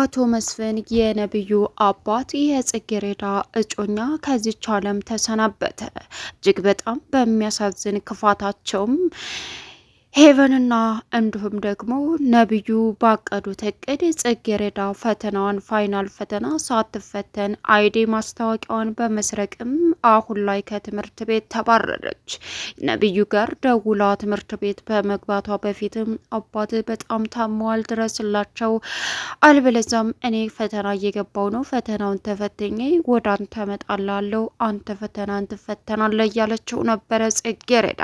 አቶ መስፍን የነብዩ አባት የጽጌረዳ እጮኛ ከዚች ዓለም ተሰናበተ። እጅግ በጣም በሚያሳዝን ክፋታቸውም ሄቨንና እንዲሁም ደግሞ ነብዩ ባቀዱት እቅድ ጽጌረዳ ፈተናዋን ፋይናል ፈተና ሳትፈተን አይዲ ማስታወቂያዋን በመስረቅም አሁን ላይ ከትምህርት ቤት ተባረረች። ነብዩ ጋር ደውላ ትምህርት ቤት በመግባቷ በፊትም አባት በጣም ታመዋል፣ ድረስላቸው፣ አልበለዛም እኔ ፈተና እየገባው ነው፣ ፈተናውን ተፈተኘ ወደ አንተ እመጣላለሁ፣ አንተ ፈተናን ትፈተናለህ እያለችው ነበረ ጽጌረዳ።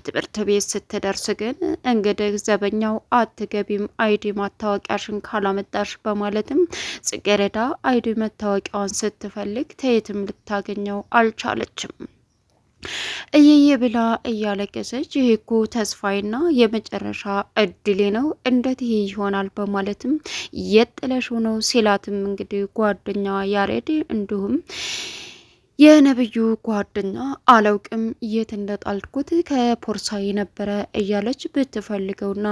ትምህርት ቤት ስትደርስ ግን እንግዲህ ዘበኛው አትገቢም አይዲ ማታወቂያሽን ካላመጣሽ በማለትም ጽጌረዳ አይዲ መታወቂያዋን ስትፈልግ ተየትም ልታገኘው አልቻለችም። እየየ ብላ እያለቀሰች ይሄ እኮ ተስፋዬና የመጨረሻ እድሌ ነው፣ እንዴት ይሄ ይሆናል በማለትም የጥለሽው ነው ሲላትም እንግዲህ ጓደኛ ያሬድ እንዲሁም የነብዩ ጓደኛ አላውቅም የት እንደጣልኩት ከፖርሳዬ ነበረ እያለች ብትፈልገውና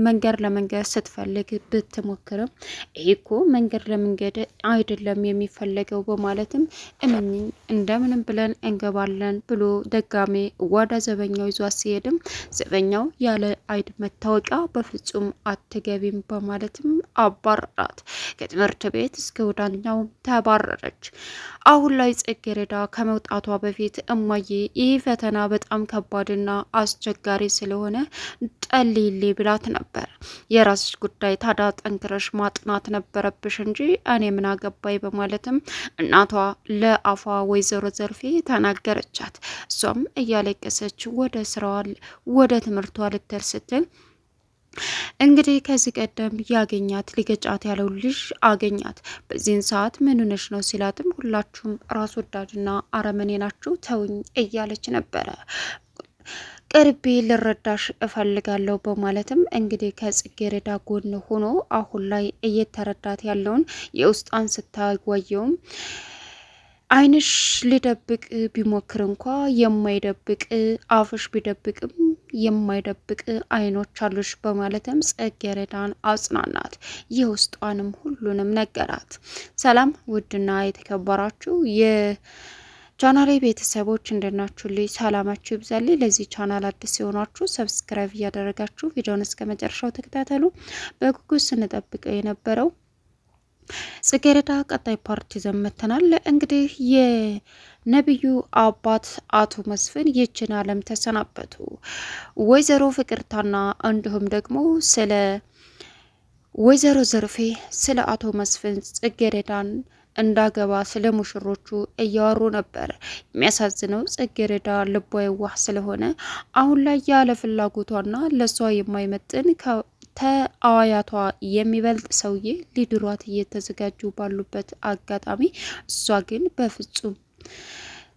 መንገድ ለመንገድ ስትፈልግ ብትሞክርም ይሄ እኮ መንገድ ለመንገድ አይደለም የሚፈለገው በማለትም እመኝኝ እንደምንም ብለን እንገባለን ብሎ ደጋሜ ወደ ዘበኛው ይዟ ሲሄድም ዘበኛው ያለ አይድ መታወቂያ በፍጹም አትገቢም በማለትም አባረራት። ከትምህርት ቤት እስከ ወዳኛው ተባረረች። አሁን ላይ ጽጌረዳ ከመውጣቷ በፊት እማዬ ይህ ፈተና በጣም ከባድና አስቸጋሪ ስለሆነ ጠልይሌ ብላት ነበር። የራስሽ ጉዳይ ታዳ ጠንክረሽ ማጥናት ነበረብሽ እንጂ እኔ ምን አገባኝ በማለትም እናቷ ለአፏ ወይዘሮ ዘርፌ ተናገረቻት። እሷም እያለቀሰች ወደ ስራዋ ወደ ትምህርቷ ልትደር ስትል እንግዲህ ከዚህ ቀደም ያገኛት ሊገጫት ያለው ልጅ አገኛት። በዚህን ሰዓት ምን ሆነሽ ነው ሲላትም ሁላችሁም ራስ ወዳድና አረመኔ ናችሁ ተውኝ እያለች ነበረ። ቅርቤ ልረዳሽ እፈልጋለሁ በማለትም እንግዲህ ከጽጌረዳ ጎን ሆኖ አሁን ላይ እየተረዳት ያለውን የውስጧን ስታወየውም አይንሽ ሊደብቅ ቢሞክር እንኳ የማይደብቅ አፍሽ ቢደብቅም የማይደብቅ አይኖች አሉሽ በማለትም ጽጌረዳን አጽናናት። የውስጧንም ሁሉንም ነገራት። ሰላም ውድና የተከበራችሁ የቻናሌ ቤተሰቦች እንደናችሁልኝ ሰላማችሁ ይብዛልኝ። ለዚህ ቻናል አዲስ የሆናችሁ ሰብስክራይብ እያደረጋችሁ ቪዲዮውን እስከ መጨረሻው ተከታተሉ። በጉጉት ስንጠብቀው የነበረው ጽጌረዳ ቀጣይ ፓርቲ ዘመተናል። እንግዲህ የነብዩ አባት አቶ መስፍን ይችን ዓለም ተሰናበቱ። ወይዘሮ ፍቅርታና እንዲሁም ደግሞ ስለ ወይዘሮ ዘርፌ ስለ አቶ መስፍን ጽጌረዳን እንዳገባ ስለ ሙሽሮቹ እያወሩ ነበር። የሚያሳዝነው ጽጌረዳ ልቧ የዋህ ስለሆነ አሁን ላይ ያለ ፍላጎቷና ለሷ የማይመጥን ተአያቷ የሚበልጥ ሰውዬ ሊድሯት እየተዘጋጁ ባሉበት አጋጣሚ እሷ ግን በፍጹም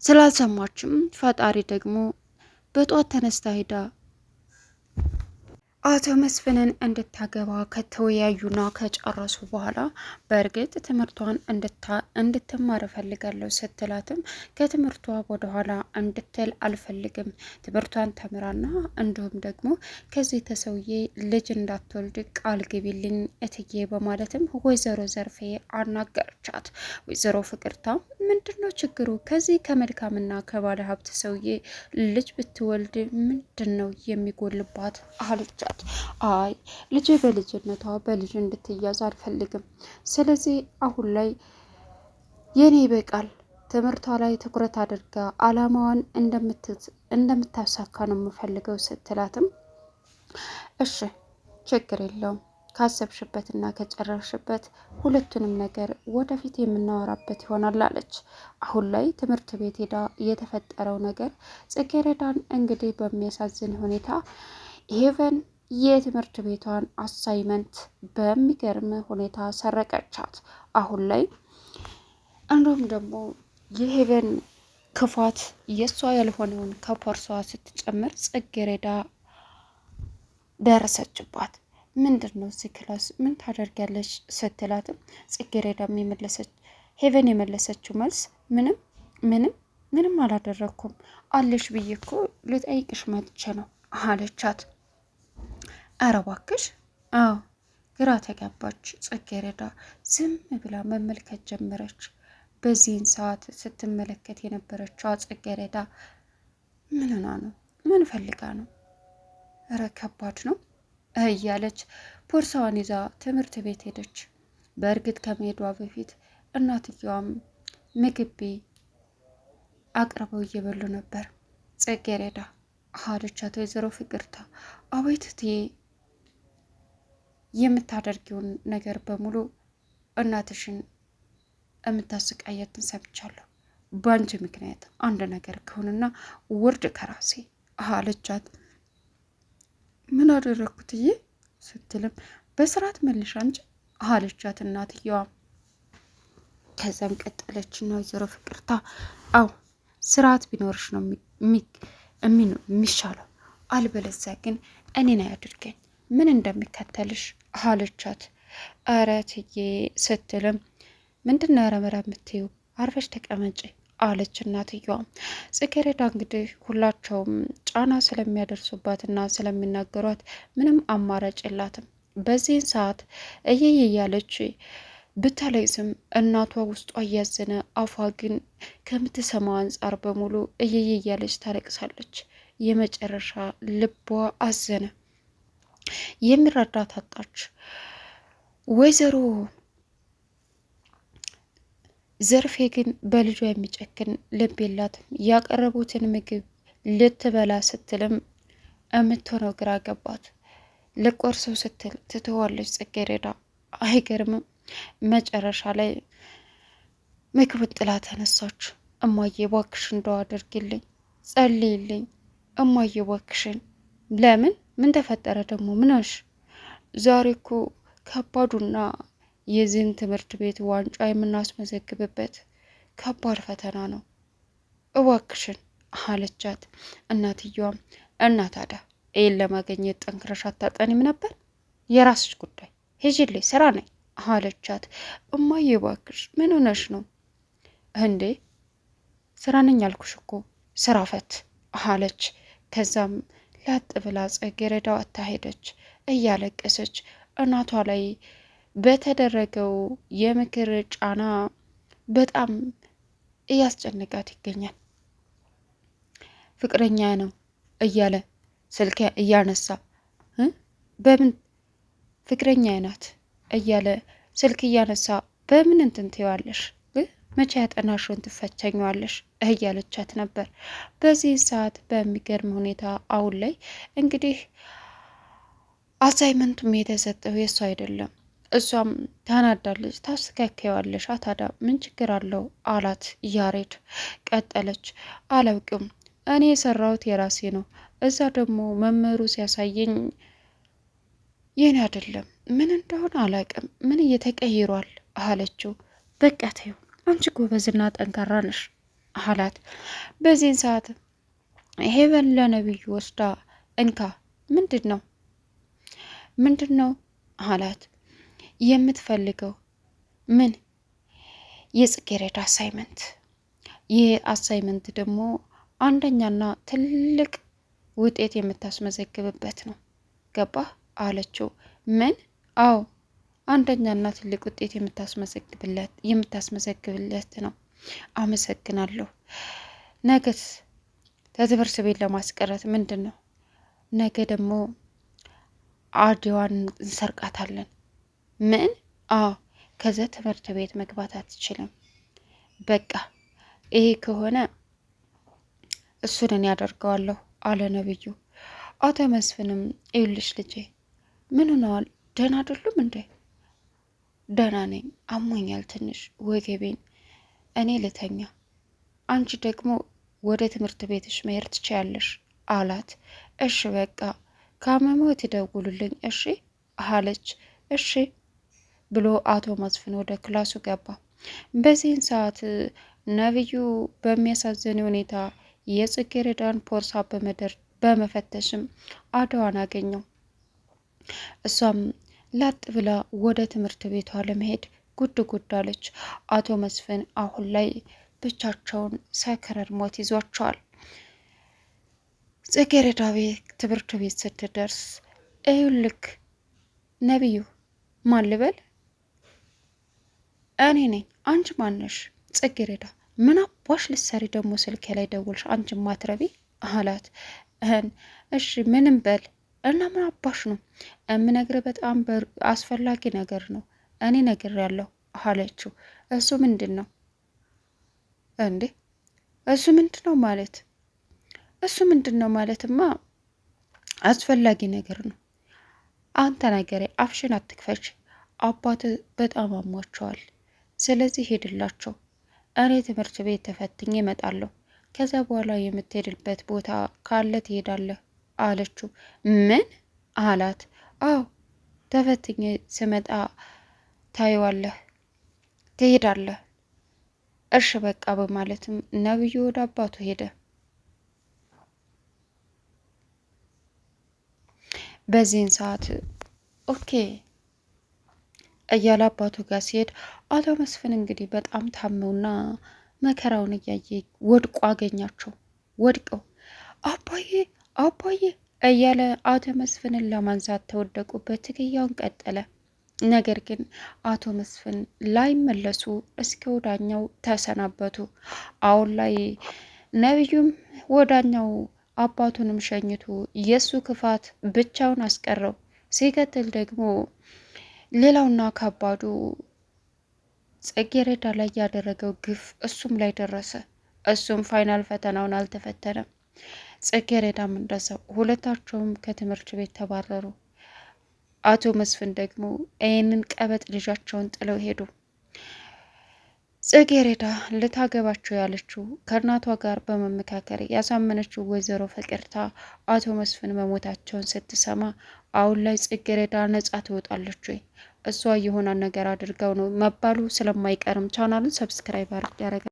ስላልሰማችም ፈጣሪ ደግሞ በጧት ተነስታ ሄዳ አቶ መስፍንን እንድታገባ ከተወያዩና ከጨረሱ በኋላ በእርግጥ ትምህርቷን እንድትማር እፈልጋለሁ ስትላትም ከትምህርቷ ወደኋላ እንድትል አልፈልግም፣ ትምህርቷን ተምራና እንዲሁም ደግሞ ከዚህ ተሰውዬ ልጅ እንዳትወልድ ቃል ግቢልኝ እትዬ በማለትም ወይዘሮ ዘርፌ አናገረቻት። ወይዘሮ ፍቅርታ ምንድነው ችግሩ? ከዚህ ከመልካምና ከባለ ሀብት ሰውዬ ልጅ ብትወልድ ምንድነው የሚጎልባት አለቻት። አይ ልጄ በልጅነቷ በልጅ እንድትያዝ አልፈልግም። ስለዚህ አሁን ላይ የኔ ይበቃል፣ ትምህርቷ ላይ ትኩረት አድርጋ አላማዋን እንደምታሳካ ነው የምፈልገው ስትላትም እሺ ችግር የለውም ካሰብሽበትና ከጨረሽበት ሁለቱንም ነገር ወደፊት የምናወራበት ይሆናል አለች። አሁን ላይ ትምህርት ቤት ሄዳ የተፈጠረው ነገር ጽጌረዳን እንግዲህ በሚያሳዝን ሁኔታ ሄቨን የትምህርት ቤቷን አሳይመንት በሚገርም ሁኔታ ሰረቀቻት። አሁን ላይ እንዲሁም ደግሞ የሄቨን ክፋት የእሷ ያልሆነውን ከፖርሷ ስትጨምር ጽጌረዳ ደረሰችባት። ምንድን ነው እዚህ ክላስ ምን ታደርጊያለሽ ስትላትም ጽጌረዳም ሄቨን የመለሰችው መልስ ምንም አላደረኩም አለሽ ብዬ እኮ ልጠይቅሽ መጥቼ ነው አለቻት። ኧረ እባክሽ አዎ ግራ ተጋባች። ጽጌረዳ ዝም ብላ መመልከት ጀመረች። በዚህን ሰዓት ስትመለከት የነበረችው ጽጌረዳ ምን ሆና ነው? ምን ፈልጋ ነው? እረ ከባድ ነው እያለች ቦርሳዋን ይዛ ትምህርት ቤት ሄደች። በእርግጥ ከመሄዷ በፊት እናትየዋም ምግብ አቅርበው እየበሉ ነበር። ጽጌረዳ አለቻት ወይዘሮ ፍቅርታ። አቤት እትዬ፣ የምታደርጊውን ነገር በሙሉ እናትሽን የምታሰቃያትን ሰምቻለሁ። በአንቺ ምክንያት አንድ ነገር ከሆነና ውርድ ከራሴ አለቻት። ምን አደረግኩትዬ ስትልም በስርዓት መልሻ እንጂ አለቻት እናትየዋ። ከዛም ቀጠለችና ወይዘሮ ፍቅርታ አው ስርዓት ቢኖርሽ ነው የሚሻለው፣ አልበለዚያ ግን እኔን አያድርገኝ ምን እንደሚከተልሽ አለቻት። ኧረ እትዬ ስትልም ምንድን ነው ረመራ የምትይው? አርፈሽ ተቀመጪ አለች እናትየዋ። ጽጌረዳ እንግዲህ ሁላቸውም ጫና ስለሚያደርሱባትና ስለሚናገሯት ምንም አማራጭ የላትም። በዚህን ሰዓት እየየ እያለች ብታለቅስም እናቷ ውስጧ እያዘነ አፏ ግን ከምትሰማው አንጻር በሙሉ እየየ እያለች ታለቅሳለች። የመጨረሻ ልቧ አዘነ። የሚረዳት አጣች። ወይዘሮ ዘርፌ ግን በልጇ የሚጨክን ልብ የላትም። ያቀረቡትን ምግብ ልትበላ ስትልም የምትሆነው ግራ ገባት። ልቆርሰው ስትል ትተዋለች ጽጌረዳ። አይገርምም? መጨረሻ ላይ ምግቡን ጥላ ተነሳች። እማዬ እባክሽ እንደው አድርጊልኝ፣ ጸልይልኝ እማዬ እባክሽን። ለምን? ምን ተፈጠረ ደግሞ? ምንሽ? ዛሬ እኮ ከባዱና የዚህን ትምህርት ቤት ዋንጫ የምናስመዘግብበት ከባድ ፈተና ነው እባክሽን አለቻት። እናትየዋም እና ታዲያ ይህን ለማግኘት ጠንክረሽ አታጠኒም ነበር? የራስሽ ጉዳይ፣ ሂጂልኝ ስራ ነኝ አለቻት። እማዬ እባክሽ ምን ሆነሽ ነው እንዴ? ስራ ነኝ አልኩሽ እኮ ስራ ፈት አለች። ከዛም ላጥ ብላ ጽጌረዳ ወጥታ ሄደች። እያለቀሰች እናቷ ላይ በተደረገው የምክር ጫና በጣም እያስጨነቃት ይገኛል። ፍቅረኛ ነው እያለ ስልክ እያነሳ በምን ፍቅረኛ ናት እያለ ስልክ እያነሳ በምን እንትን ትይዋለሽ? መቼ ያጠናሽውን ትፈተኛዋለሽ? እያለቻት ነበር። በዚህ ሰዓት በሚገርም ሁኔታ አሁን ላይ እንግዲህ አሳይመንቱም የተሰጠው የእሱ አይደለም። እሷም ታናዳለች። ታስተካከዋለሽ ታዲያ ምን ችግር አለው አላት ያሬድ። ቀጠለች አላውቅም፣ እኔ የሰራሁት የራሴ ነው። እዛ ደግሞ መምህሩ ሲያሳየኝ ይህን አይደለም ምን እንደሆነ አላውቅም፣ ምን እየተቀይሯል አለችው። በቃ ተይው አንቺ ጎበዝና ጠንካራ ነሽ አላት። በዚህን ሰዓት ሄቨን ለነብዩ ወስዳ እንካ ምንድን ነው አላት። የምትፈልገው ምን? የጽጌረዳ አሳይመንት። ይህ አሳይመንት ደግሞ አንደኛና ትልቅ ውጤት የምታስመዘግብበት ነው። ገባህ አለችው። ምን? አዎ አንደኛና ትልቅ ውጤት የምታስመዘግብለት ነው። አመሰግናለሁ። ነገስ ከትምህርት ቤት ለማስቀረት ምንድን ነው? ነገ ደግሞ አድዋን እንሰርቃታለን። ምን? አዎ ከዛ ትምህርት ቤት መግባት አትችልም። በቃ ይሄ ከሆነ እሱን እኔ ያደርገዋለሁ አለ ነብዩ። አቶ መስፍንም ይኸውልሽ ልጄ ምን ሆነዋል? ደህና አይደሉም እንዴ? ደህና ነኝ፣ አሞኛል ትንሽ ወገቤን። እኔ ልተኛ፣ አንቺ ደግሞ ወደ ትምህርት ቤትሽ መሄድ ትችያለሽ አላት። እሺ በቃ ካመመው ትደውሉልኝ እሺ አለች። እሺ ብሎ አቶ መስፍን ወደ ክላሱ ገባ። በዚህን ሰዓት ነብዩ በሚያሳዝን ሁኔታ የጽጌረዳን ፖርሳ በመፈተሽም አድዋን አገኘው። እሷም ላጥ ብላ ወደ ትምህርት ቤቷ ለመሄድ ጉድ አለች። አቶ መስፍን አሁን ላይ ብቻቸውን ሰከረር ሞት ይዟቸዋል። ጽጌረዳ ቤት ትምህርት ቤት ስትደርስ ይኸውልህ ነብዩ ማን ልበል? እኔ ነኝ። አንቺ ማነሽ? ጽጌረዳ። ምን አባሽ ልትሰሪ ደግሞ ስልኬ ላይ ደውልሽ? አንቺ ማትረቢ አላት። እሺ ምንም በል እና ምን አባሽ ነው የምነግርህ? በጣም አስፈላጊ ነገር ነው። እኔ ነግሬያለሁ አለችው። እሱ ምንድን ነው እንዴ? እሱ ምንድን ነው ማለት? እሱ ምንድን ነው ማለትማ አስፈላጊ ነገር ነው። አንተ ነገሬ፣ አፍሽን አትክፈች። አባት በጣም አሟቸዋል። ስለዚህ ሄድላቸው። እኔ ትምህርት ቤት ተፈትኜ እመጣለሁ። ከዛ በኋላ የምትሄድበት ቦታ ካለ ትሄዳለህ አለችው። ምን አላት? አዎ ተፈትኜ ስመጣ ታየዋለህ፣ ትሄዳለህ። እርሽ በቃ በማለትም ነብዩ ወደ አባቱ ሄደ። በዚህን ሰዓት ኦኬ እያለ አባቱ ጋር ሲሄድ አቶ መስፍን እንግዲህ በጣም ታመውና መከራውን እያየ ወድቆ አገኛቸው። ወድቀው አባዬ አባዬ እያለ አቶ መስፍንን ለማንሳት ተወደቁበት። ትግያውን ቀጠለ። ነገር ግን አቶ መስፍን ላይመለሱ እስከ ወዳኛው ተሰናበቱ። አሁን ላይ ነቢዩም ወዳኛው አባቱንም ሸኝቶ የእሱ ክፋት ብቻውን አስቀረው። ሲቀጥል ደግሞ ሌላውና ከባዱ ጽጌረዳ ላይ ያደረገው ግፍ እሱም ላይ ደረሰ። እሱም ፋይናል ፈተናውን አልተፈተነም። ጽጌረዳም እንደዛው። ሁለታቸውም ከትምህርት ቤት ተባረሩ። አቶ መስፍን ደግሞ ይህንን ቀበጥ ልጃቸውን ጥለው ሄዱ። ጽጌረዳ ልታገባቸው ያለችው ከእናቷ ጋር በመመካከር ያሳመነችው ወይዘሮ ፍቅርታ አቶ መስፍን መሞታቸውን ስትሰማ አሁን ላይ ጽጌረዳ ነጻ ትወጣለች ወይ እሷ የሆነ ነገር አድርገው ነው መባሉ ስለማይቀርም ቻናሉን ሰብስክራይብ ያደረጋል።